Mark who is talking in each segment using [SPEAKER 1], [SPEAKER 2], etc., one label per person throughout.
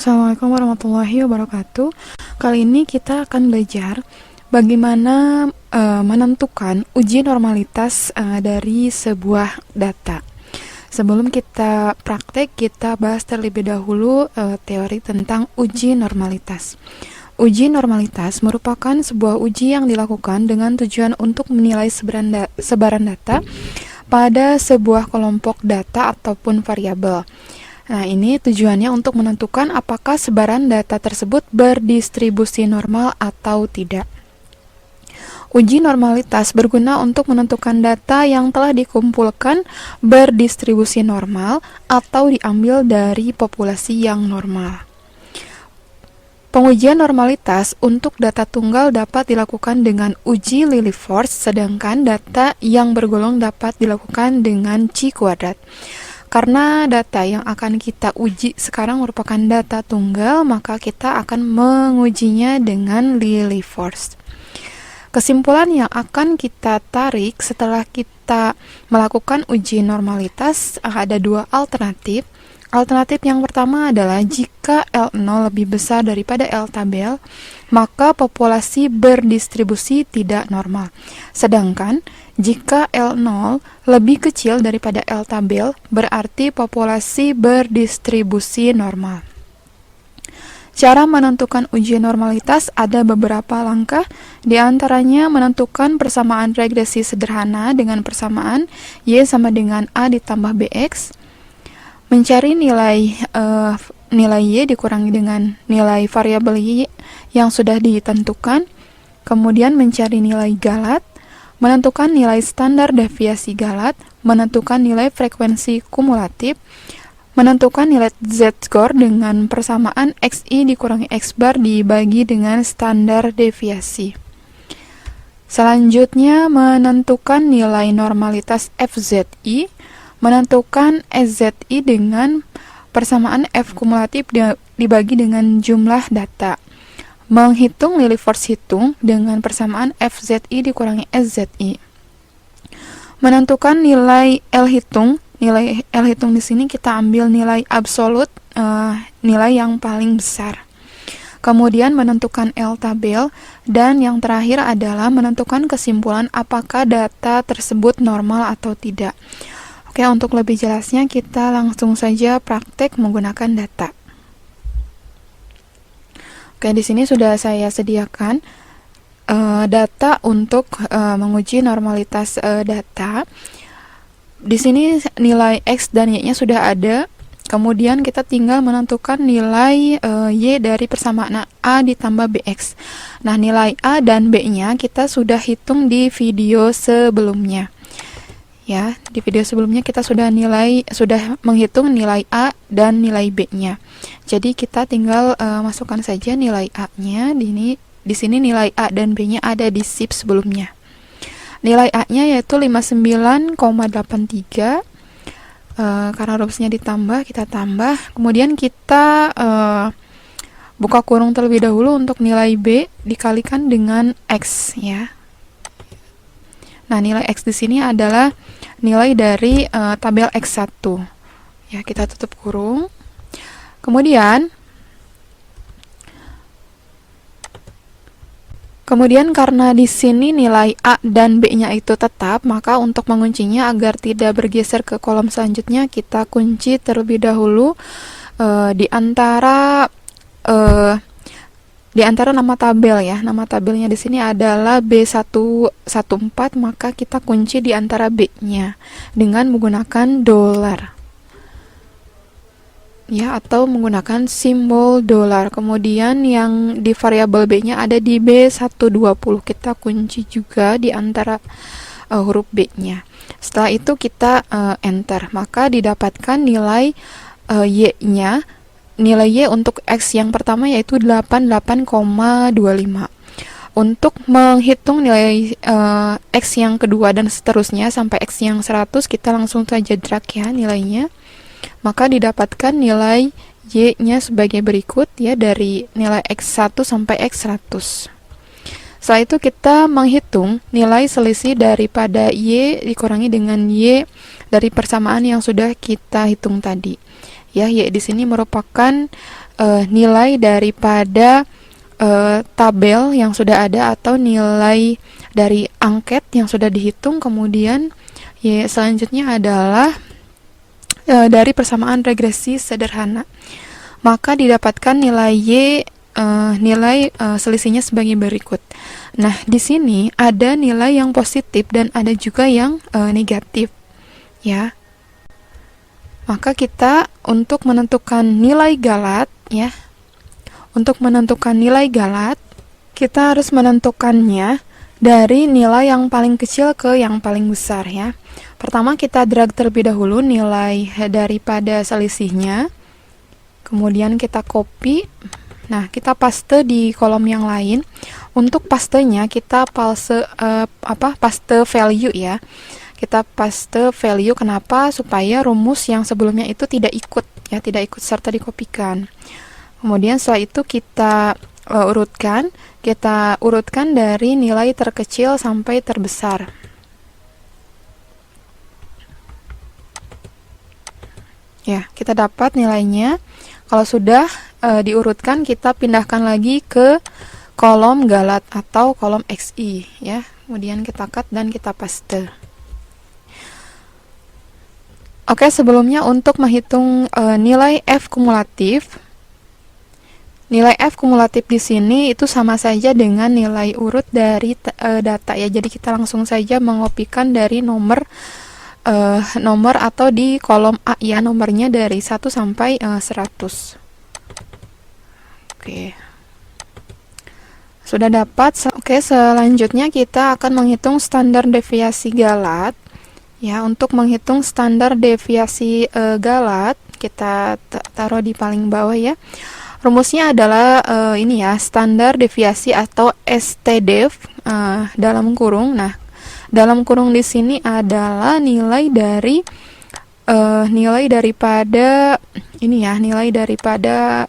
[SPEAKER 1] Assalamualaikum warahmatullahi wabarakatuh. Kali ini kita akan belajar bagaimana menentukan uji normalitas dari sebuah data. Sebelum kita praktek, kita bahas terlebih dahulu teori tentang uji normalitas. Uji normalitas merupakan sebuah uji yang dilakukan dengan tujuan untuk menilai sebaran data pada sebuah kelompok data ataupun variabel. Nah, ini tujuannya untuk menentukan apakah sebaran data tersebut berdistribusi normal atau tidak. Uji normalitas berguna untuk menentukan data yang telah dikumpulkan berdistribusi normal atau diambil dari populasi yang normal. Pengujian normalitas untuk data tunggal dapat dilakukan dengan uji Lilliefors, sedangkan data yang bergolong dapat dilakukan dengan chi kuadrat. Karena data yang akan kita uji sekarang merupakan data tunggal, maka kita akan mengujinya dengan Lilliefors. Kesimpulan yang akan kita tarik setelah kita melakukan uji normalitas ada dua alternatif. Alternatif yang pertama adalah jika L0 lebih besar daripada L tabel, maka populasi berdistribusi tidak normal. Sedangkan jika L0 lebih kecil daripada L tabel, berarti populasi berdistribusi normal. Cara menentukan uji normalitas ada beberapa langkah, di antaranya menentukan persamaan regresi sederhana dengan persamaan Y sama dengan A ditambah BX, mencari nilai Y dikurangi dengan nilai variabel Y yang sudah ditentukan, kemudian mencari nilai galat, menentukan nilai standar deviasi galat, menentukan nilai frekuensi kumulatif, menentukan nilai z-score dengan persamaan xi dikurangi x-bar dibagi dengan standar deviasi. Selanjutnya menentukan nilai normalitas fzi, menentukan szy dengan persamaan f kumulatif dibagi dengan jumlah data. Menghitung Lilliefors hitung dengan persamaan fzi dikurangi szy. Menentukan nilai L hitung. Nilai L hitung di sini kita ambil nilai absolut, nilai yang paling besar. Kemudian menentukan L tabel, dan yang terakhir adalah menentukan kesimpulan apakah data tersebut normal atau tidak. Oke, untuk lebih jelasnya kita langsung saja praktek menggunakan data. Oke, di sini sudah saya sediakan data untuk menguji normalitas data. Di sini nilai X dan Y-nya sudah ada. Kemudian kita tinggal menentukan nilai Y dari persamaan A ditambah BX. Nah, nilai A dan B-nya kita sudah hitung di video sebelumnya. Ya, di video sebelumnya kita sudah menghitung nilai A dan nilai B-nya. Jadi kita tinggal masukkan saja nilai A-nya. Di sini nilai A dan B-nya ada di sheet sebelumnya. Nilai A-nya yaitu 59,83. Karena rumusnya ditambah, kita tambah. Kemudian kita buka kurung terlebih dahulu untuk nilai B dikalikan dengan X, ya. Nah, nilai X di sini adalah nilai dari tabel X1. Ya, kita tutup kurung. Kemudian karena di sini nilai A dan B-nya itu tetap, maka untuk menguncinya agar tidak bergeser ke kolom selanjutnya, kita kunci terlebih dahulu di antara nama tabel, ya. Nama tabelnya di sini adalah B114, maka kita kunci di antara B-nya dengan menggunakan $. Ya, atau menggunakan simbol $. Kemudian yang di variabel B-nya ada di B120. Kita kunci juga di antara huruf B-nya. Setelah itu kita enter, maka didapatkan nilai Y-nya. Nilai Y untuk X yang pertama yaitu 88,25. Untuk menghitung nilai X yang kedua dan seterusnya sampai X yang 100, kita langsung saja drag, ya, nilainya. Maka didapatkan nilai Y-nya sebagai berikut, ya, dari nilai X1 sampai X100. Setelah itu kita menghitung nilai selisih daripada Y dikurangi dengan Y dari persamaan yang sudah kita hitung tadi. Ya, Y di sini merupakan nilai daripada tabel yang sudah ada atau nilai dari angket yang sudah dihitung. Kemudian selanjutnya adalah dari persamaan regresi sederhana, maka didapatkan nilai Y, selisihnya sebagai berikut. Nah, di sini ada nilai yang positif dan ada juga yang negatif, ya. Maka kita untuk menentukan nilai galat, ya, untuk menentukan nilai galat, kita harus menentukannya dari nilai yang paling kecil ke yang paling besar, ya. Pertama kita drag terlebih dahulu nilai daripada selisihnya, kemudian kita copy. Nah, kita paste di kolom yang lain. Untuk pastenya kita paste value, ya. Kita paste value, kenapa? Supaya rumus yang sebelumnya itu tidak ikut, ya, tidak ikut serta dikopikan. Kemudian setelah itu kita urutkan dari nilai terkecil sampai terbesar. Ya, kita dapat nilainya. Kalau sudah diurutkan, kita pindahkan lagi ke kolom galat atau kolom XI, ya. Kemudian kita cut dan kita paste. Oke, sebelumnya untuk menghitung nilai F kumulatif, nilai F kumulatif di sini itu sama saja dengan nilai urut dari data, ya. Jadi kita langsung saja mengopikan dari nomor atau di kolom A, ya, nomornya dari 1 sampai 100. Oke. Sudah dapat. Oke, selanjutnya kita akan menghitung standar deviasi galat. Ya, untuk menghitung standar deviasi galat, kita taruh di paling bawah, ya. Rumusnya adalah ini, ya, standar deviasi atau STDEV dalam kurung. Nah, dalam kurung di sini adalah nilai daripada ini, ya, nilai daripada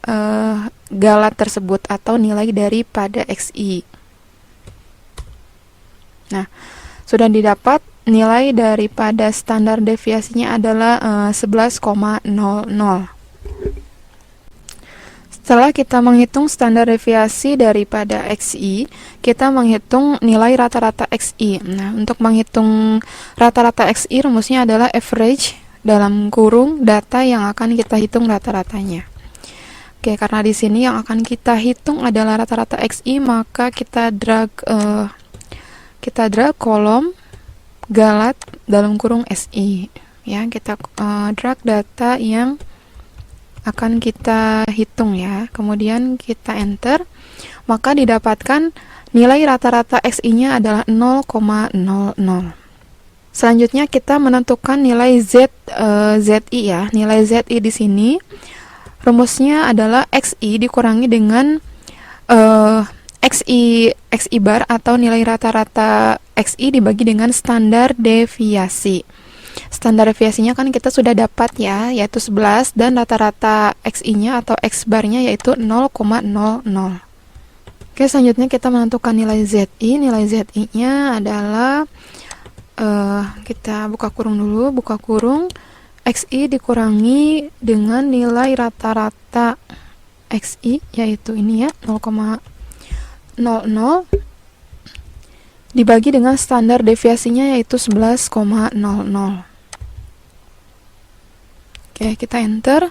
[SPEAKER 1] galat tersebut atau nilai daripada XI. Nah, sudah didapat. Nilai daripada standar deviasinya adalah 11,00. Setelah kita menghitung standar deviasi daripada XI, kita menghitung nilai rata-rata XI. Nah, untuk menghitung rata-rata XI, rumusnya adalah average dalam kurung data yang akan kita hitung rata-ratanya. Oke, karena di sini yang akan kita hitung adalah rata-rata XI, maka kita drag kolom galat dalam kurung SI, ya. Kita drag data yang akan kita hitung, ya. Kemudian kita enter, maka didapatkan nilai rata-rata XI-nya adalah 0,00. Selanjutnya kita menentukan nilai ZI, ya. Nilai ZI di sini rumusnya adalah XI dikurangi dengan XI bar atau nilai rata-rata XI dibagi dengan standar deviasi. Standar deviasinya kan kita sudah dapat, ya, yaitu 11, dan rata-rata XI-nya atau X bar-nya yaitu 0,00. Oke, selanjutnya kita menentukan nilai ZI. Nilai ZI-nya adalah kita buka kurung dulu, buka kurung XI dikurangi dengan nilai rata-rata XI, yaitu ini, ya, 0,00 dibagi dengan standar deviasinya yaitu 11,00. Oke, kita enter.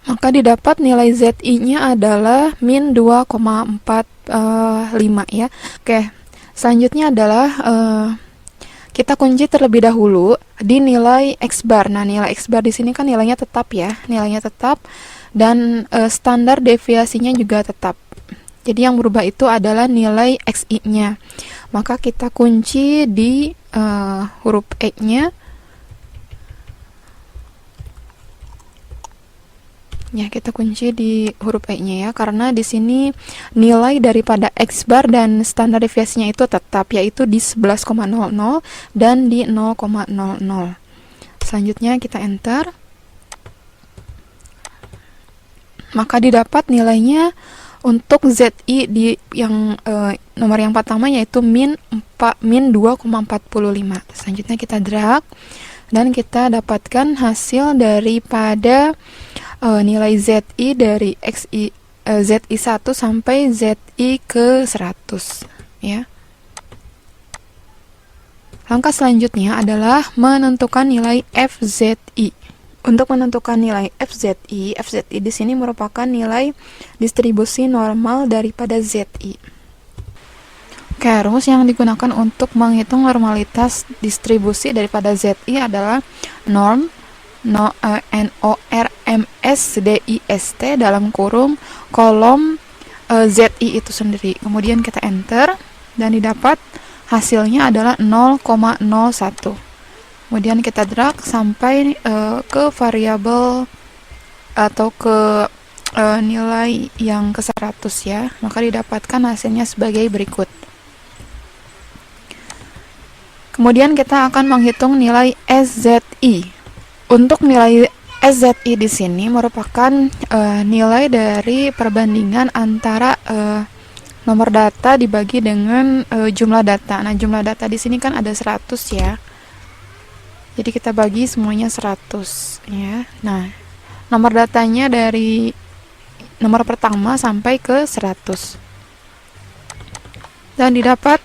[SPEAKER 1] Maka didapat nilai ZI-nya adalah min 2,45, ya. Oke, selanjutnya adalah kita kunci terlebih dahulu di nilai X bar. Nah, nilai X bar di sini kan nilainya tetap, ya. Nilainya tetap dan standar deviasinya juga tetap. Jadi yang berubah itu adalah nilai XI-nya. Maka kita kunci di huruf E-nya. Ya, kita kunci di huruf E-nya, ya, karena di sini nilai daripada X bar dan standar deviasinya itu tetap, yaitu di 11,00 dan di 0,00. Selanjutnya kita enter. Maka didapat nilainya untuk ZI di yang nomor yang pertama yaitu min 2,45. Selanjutnya kita drag dan kita dapatkan hasil daripada nilai ZI dari ZI1 sampai ZI ke 100 ya. Langkah selanjutnya adalah menentukan nilai FZI. Untuk menentukan nilai FZI di sini merupakan nilai distribusi normal daripada ZI. Oke, rumus yang digunakan untuk menghitung normalitas distribusi daripada ZI adalah norm NORMSDIST dalam kurung kolom ZI itu sendiri. Kemudian kita enter dan didapat hasilnya adalah 0,01. Kemudian kita drag sampai ke variabel atau ke nilai yang ke 100 ya. Maka didapatkan hasilnya sebagai berikut. Kemudian kita akan menghitung nilai SZI. Untuk nilai SZI di sini merupakan nilai dari perbandingan antara nomor data dibagi dengan jumlah data. Nah, jumlah data di sini kan ada 100 ya. Jadi kita bagi semuanya 100 ya. Nah, nomor datanya dari nomor pertama sampai ke 100. Dan didapat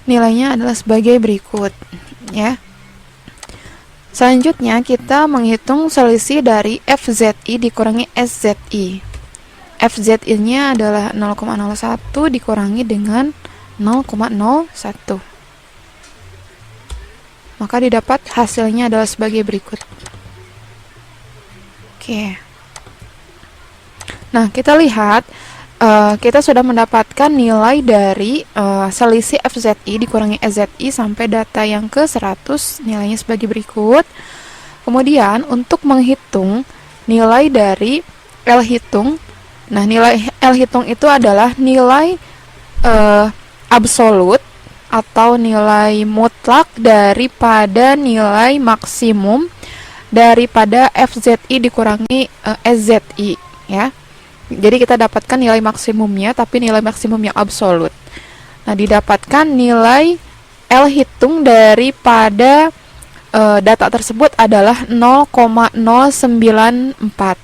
[SPEAKER 1] nilainya adalah sebagai berikut ya. Selanjutnya kita menghitung selisih dari FZI dikurangi SZI. FZI-nya adalah 0,01 dikurangi dengan 0,01. Maka didapat hasilnya adalah sebagai berikut. Oke. Nah, kita lihat kita sudah mendapatkan nilai dari selisih FZI dikurangi SZI sampai data yang ke 100, nilainya sebagai berikut. Kemudian untuk menghitung nilai dari L hitung, nah nilai L hitung itu adalah nilai absolut atau nilai mutlak daripada nilai maksimum daripada FZI dikurangi SZI ya. Jadi kita dapatkan nilai maksimumnya, tapi nilai maksimum yang absolut. Nah, didapatkan nilai L hitung daripada data tersebut adalah 0,094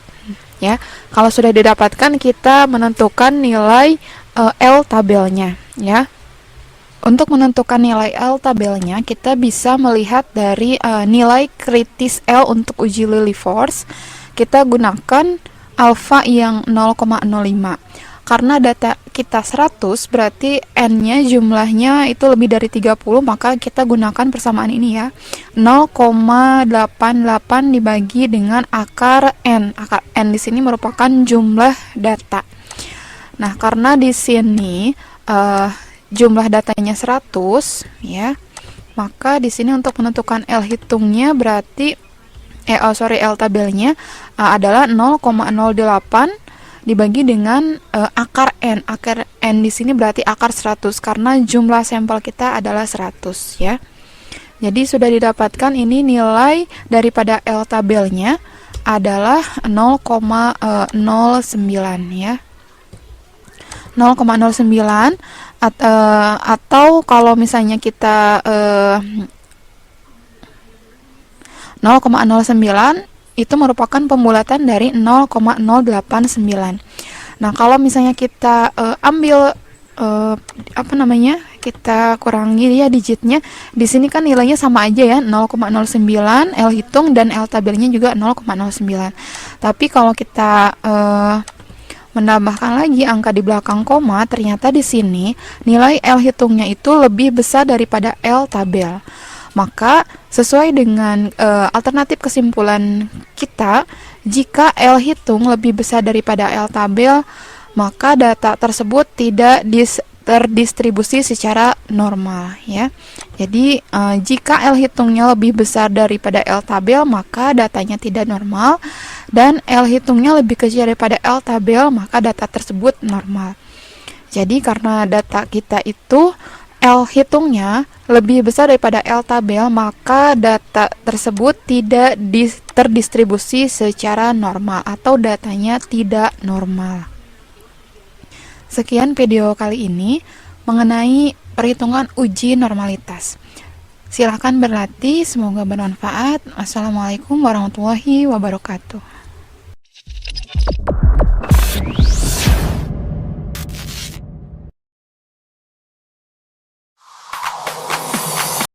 [SPEAKER 1] ya. Kalau sudah didapatkan, kita menentukan nilai L tabelnya ya. Untuk menentukan nilai L tabelnya, kita bisa melihat dari nilai kritis L untuk uji Lillie force. Kita gunakan alfa yang 0,05. Karena data kita 100, berarti N-nya jumlahnya itu lebih dari 30, maka kita gunakan persamaan ini ya. 0,88 dibagi dengan akar N. Akar N di sini merupakan jumlah data. Nah, karena di sini jumlah datanya 100 ya, maka di sini untuk menentukan L hitungnya berarti L tabelnya adalah 0,08 dibagi dengan akar N. Akar N di sini berarti akar 100 karena jumlah sampel kita adalah 100 ya. Jadi sudah didapatkan ini nilai daripada L tabelnya adalah 0,09 ya. 0,09 atau kalau misalnya kita 0,09 itu merupakan pembulatan dari 0,089. Nah, kalau misalnya kita ambil kita kurangi ya digitnya, di sini kan nilainya sama aja ya, 0,09 L hitung dan L tabelnya juga 0,09. Tapi kalau kita menambahkan lagi angka di belakang koma, ternyata di sini nilai L hitungnya itu lebih besar daripada L tabel. Maka sesuai dengan alternatif kesimpulan kita, jika L hitung lebih besar daripada L tabel, maka data tersebut tidak terdistribusi secara normal ya. Jadi jika L hitungnya lebih besar daripada L tabel, maka datanya tidak normal, dan L hitungnya lebih kecil daripada L tabel, maka data tersebut normal. Jadi karena data kita itu L hitungnya lebih besar daripada L tabel, maka data tersebut tidak terdistribusi secara normal atau datanya tidak normal. Sekian video kali ini mengenai perhitungan uji normalitas. Silahkan berlatih, semoga bermanfaat. Wassalamualaikum warahmatullahi wabarakatuh.